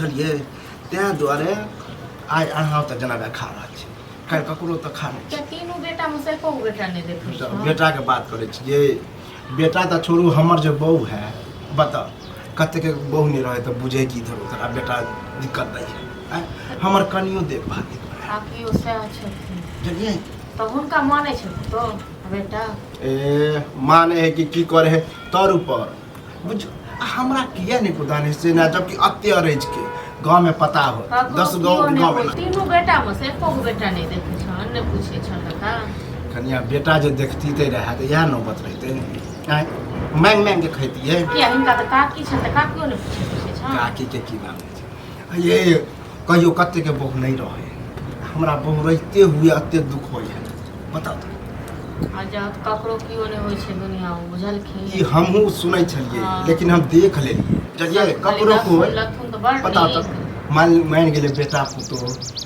बुझलिए तैं दुआरे आइ अहाँ तऽ जेना खा रहल छी काल्हि ककरो तऽ खा नहि छी। तीनों बेटा में से एको बेटा नहीं देखे छो। बेटा के बात करे छिए बेटा तऽ छोड़ू हमर जे बहू है बता कते के बहू नहीं रहे तो बुझे की धरो तोरा बेटा दिक्कत नहीं है हमर कनियो देखभाल नहीं करे काकी से छथिन बुझलिए तो हुनका माने छै तो बेटा ए माने है कि की करे है तोर ऊपर बुझ हमरा किया नहीं कुदाने से ना जबकि अत्य रह के गांव में पता हो 10 गांव में तीनों बेटा में से एको बेटा नहीं देखे छन ने पूछे छन का कनिया बेटा जे देखती ते रहे तो यह नौबत रहते हैं मांग मांग के खैती है किया हिनका त काकी छन त काकियो ने पूछे छन काकी के की नाम है ये कहियो कते के बहू नहीं रहे हमरा बहू रहते हुए अत्य दुख होय है बताओ तो आजाद ककरो कियो ने होय छै दुनिया में बुझलखिन ई हमहू सुनै छलिए लेकिन हम देख लेलिए चलिए ककरो को पता तो मान गेले बेटा पुतो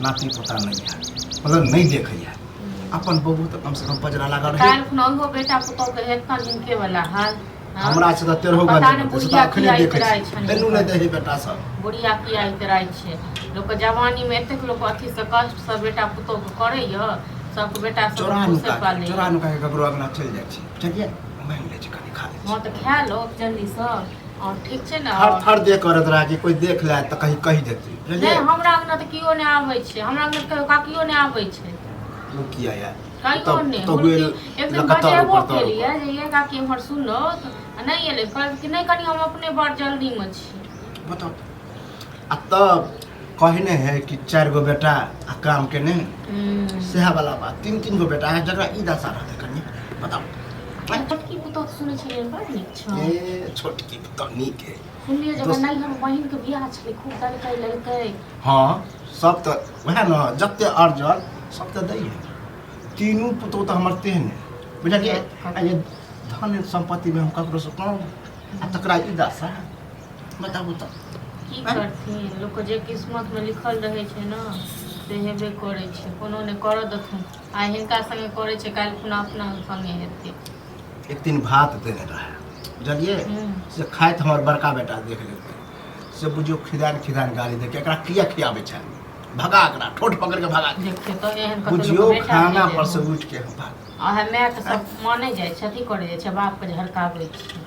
नाती पोता नहीं है मतलब नहीं देखे है अपन बहू तो कम से कम पजरा लगा रहे काल खुना हो बेटा पुतो के हेतना जिनके वाला हाल हमरा से त तेरहो गन से अखने देखे तेनु नहीं दे बेटा सब बुढ़िया की आई तराई छै लोक जवानी में एतेक लोक अथी से कष्ट से बेटा पुतो के करे य सब बेटा सब से पाले चोरानु का ककरो अगना चल जाय छी चलिए मांग ले छी कनी खा ले हां त खा लो जल्दी से और ठीक छै ना थर दे करत रहा कि कोई देख ले त कही देती नहीं हमरा अंगना त कियो नहीं आबै छै हमरा अंगना त काकियो नहीं आबै छै वो किया यार काकियो नहीं तो एक दिन बजेबो केलिए जे ये काकी हमर सुनो नहीं एले कहल कि नहीं कनी हम अपने बड़ जल्दी में छी बताओ आ तब कहने है कि 4 गो बेटा आ काम के ने सेहा वाला बात 3 गो बेटा है जगह ई दशा रहते कनी बताओ छोटकी पुतो सुनै छलिए बड़ नीक छ ए छोटकी पुतो नीक है सुनिए जब नहीं हम बहिन के बियाह छले खूब दलकै लड़कै हां सब तो वह न जत्ते अर्जल सब तो दै है तीनों पुतो तो हमर तेहन बुझलिए ये धन संपत्ति में हम ककरो से कम आ तकरा ई दशा बताबू तो की करथिन लोक जे किस्मत में लिखल रहे छै ना से हेबे करे छै कोनो ने कर दथुन आ हिनका संगे करे छै काल खुना अपना संगे हेते एक दिन भात देने रहे बुझलिए से खाइत हमर बड़का बेटा देख लेते से बुझियो खिदान गाली दे के एकरा किया खियाबे छै भगा एकरा ठोठ पकड़ के भगा देखिए तो एहन कतो बुझियो खाना पर से उठ के हम भाग आ है मैं तो सब माने जाय छथि करे जाय छै बाप के झलकाबै छै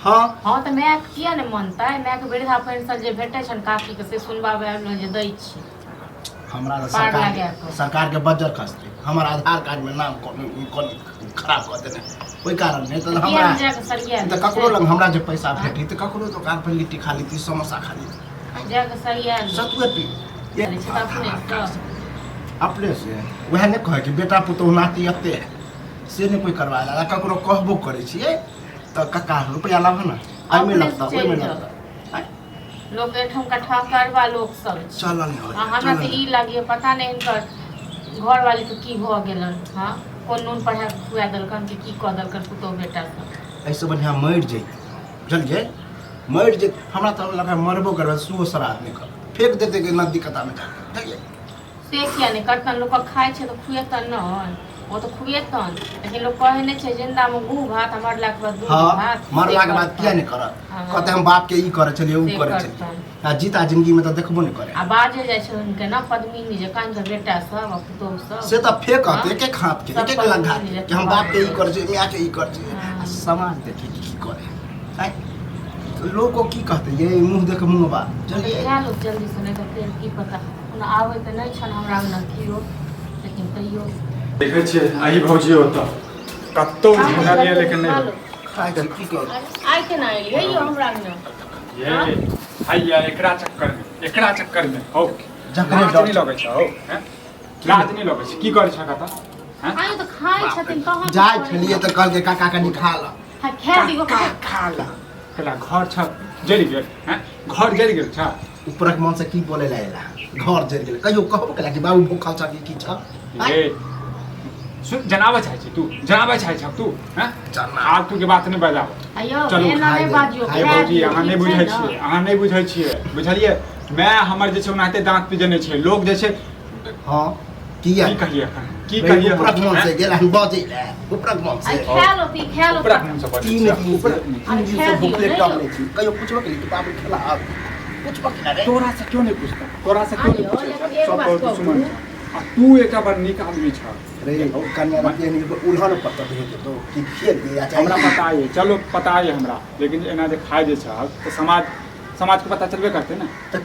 हां तो मैं किया ने मानता है मैं के वृद्धा पेंशन जे भेटे छन काकी के से सुनबाबे आबलो जे दै छी हमरा सरकार के बजट खसते हमर आधार कार्ड में नाम कोन खराब कर देने ओई कारण नहीं तो हमरा तो ककरो लग हमरा जे पैसा भेटी तो ककरो तो कार पर लिट्टी खा लीती समोसा खा लीती जग सरिया सतुए पी अपने से वह नहीं कहे कि बेटा पुतो नाती अते से नहीं कोई करवा ला ककरो कहबो करे छिए तो कका रुपया लाभ ना आई में लगता ओई में लगता लोग एठम का ठहकारवा लोग सब चल नहीं हो हमरा त ई लागिए पता नहीं इनकर घर वाली के की भ गेलन हां कोन नून पढ़ा खुआ दलकन के की क दलकन पुतो बेटा सब ऐसे बढ़िया मर जाई चलिए मर जे हमरा तो लगा मरबो करबे सुओ श्राद्ध नहीं कर फेंक देते के नदी कता में जाके चलिए से किया नहीं करतन लोग खाए छे तो खुएतन न वो तो खुएतन लेकिन लोग कहे नहीं छे जिंदा में गू भात मरला के बाद दूध भात मरला के बाद किया नहीं करत कहते हम बाप के ई करे छलिए ऊ करे छलिए आ जीता जिंदगी में तो देखबो नहीं करे आ बाजे जाय छे उनके ना पद्मिनी जे कान के बेटा सब आ पुतो सब से तो फेंकत एक एक हाथ के एक एक लगा कि हम बाप के ई करे छे मियां के ई करे छे समाज देखी की करे आई लोग को की कहते ये मुंह देख मुंह बा चलिए क्या लोग जल्दी से नहीं तो फिर की पता उन आवे त नहीं छन हमरा न कियो लेकिन तइयो देखे छे आई भौजी होता कत्तो झगड़ा लिया लेकिन नहीं खाए के की कर आई के ना एलिए यो हमरा न ये हैया एकरा चक्कर में हो जकरे लाज नहीं लगे छ हो हैं लाज नहीं लगे छ की करे छ कता हैं आई तो खाए छथिन कहां जाय छलिए त कल के काका कनी खा ल हां खा दियो खा ल केला घर छ जरी गेल हैं घर जरी गेल छ ऊपरक मन से की बोले लायला घर जरी गेल कहियो कहबो कला कि बाबू भूखल छ की छ ये सुन जनाबे चाहे छी तू जनाबे चाहे छ तू हैं फालतू के बात नहीं बजाओ अयो चलू एना नहीं बाजियो हाय भौजी अहाँ नहीं बुझै छियै अहाँ नहीं बुझै छियै बुझलिए मैं हमर जे छै ओनाते दांत पिजने छै लोग जे छै हां किया की कहिए ऊपरक मन से गेल हम बाजे ले ऊपरक मन से खा लो ऊपरक मन से तीन दिन से भूखले टॉप नहीं छी कहियो पूछबो कि बाबू खेला अब कुछ बकिना रे तोरा से क्यों नहीं पूछता तोरा से क्यों नहीं आइयो, पूछता लेकिन एगो सब बात कहू कहू। सुमन आ तू एक बार निक आदमी छ रे कन्या रखिए नहीं उल्हन पत्ता दे तो कि खेल दिया हमरा चाहिए पता है चलो पता है हमरा लेकिन एना जे खाए जे छ तो समाज के पता चलबे करते ना तो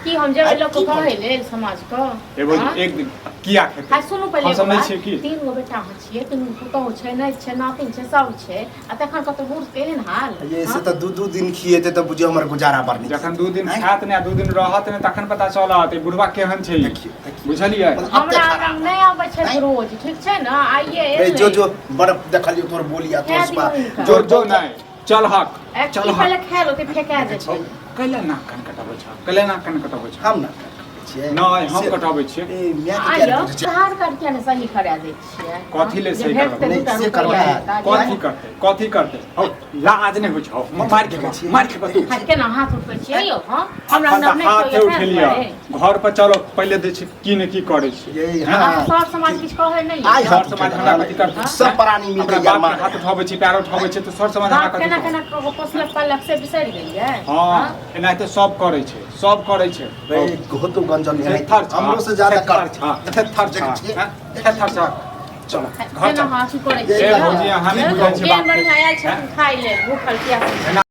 की हम जब लोग को कहे ले समाज को एगो हाँ? एक दिन किया खेते हाय सुनू पहिले हम एगो समझै बात, छियै कि 3 गो बेटा हो छियै 3 गो पुतहु छै नै छै नातिन छै सब छै आ तखन कत बूढ़ केहन हाल ये से हाँ? तो दू दिन खिएते तो बुझियो हमर गुजारा बरनी जखन 2 दिन हैं? खात ने 2 दिन रहत ने तखन पता चलत ए बुढ़वा केहन छै देखिए। बुझलियै हमरा आंगन नै आबै छै रोज ठीक छै ना आइए रे जो बर्फ देखलियो तोर बोलिया खा तोर स्पा दियो इनका। जो नहीं चल हक एक चल पहिले हक खा लो ते फेका दे छै कैले नाक कान कटाबै छ कैले नाक कान कटाबै छ हम ना छिए नहीं हम कटाबै छियै ए मियां के आइयो क्या छै आधार कार्ड किया नै सही करा दे छियै कथी ले जे सही भेटतै करबै? दूटा से रुपैया करबै। हेतै। कथी करते हौ लाज नहीं होइ छौ मार के तू हाथ केना हाथ उठबै छियै यौ हां हमरा हमरा नै हाथ कोइ उठे लिया घर पर चलो पहले दे छी की ने की करे छी ये हाँ? हां सर समाज किछ कहे नै आइ सर समाज हमरा कथी करते सब प्राणी मिल हमरा के बाप मार के हाथ उठाबै छी पैर उठाबै छी तो सर समाज हमरा बाप कथी केना करते? केना कगो पोसलक पालक से बिसरि गेलियै हाँ एनाहिते सब करे छै सब करे छै रे घोतु गंजन है थर छ, हमरो से ज्यादा थर कर छ, थर छ, हाँ? थर छ। चलो घर केना चल हाथ करै ए छियै भौजी, अहाँ नहि बुझै छियै बात के। बढ़िया आयल छै खाइ ले भूखल प्यासल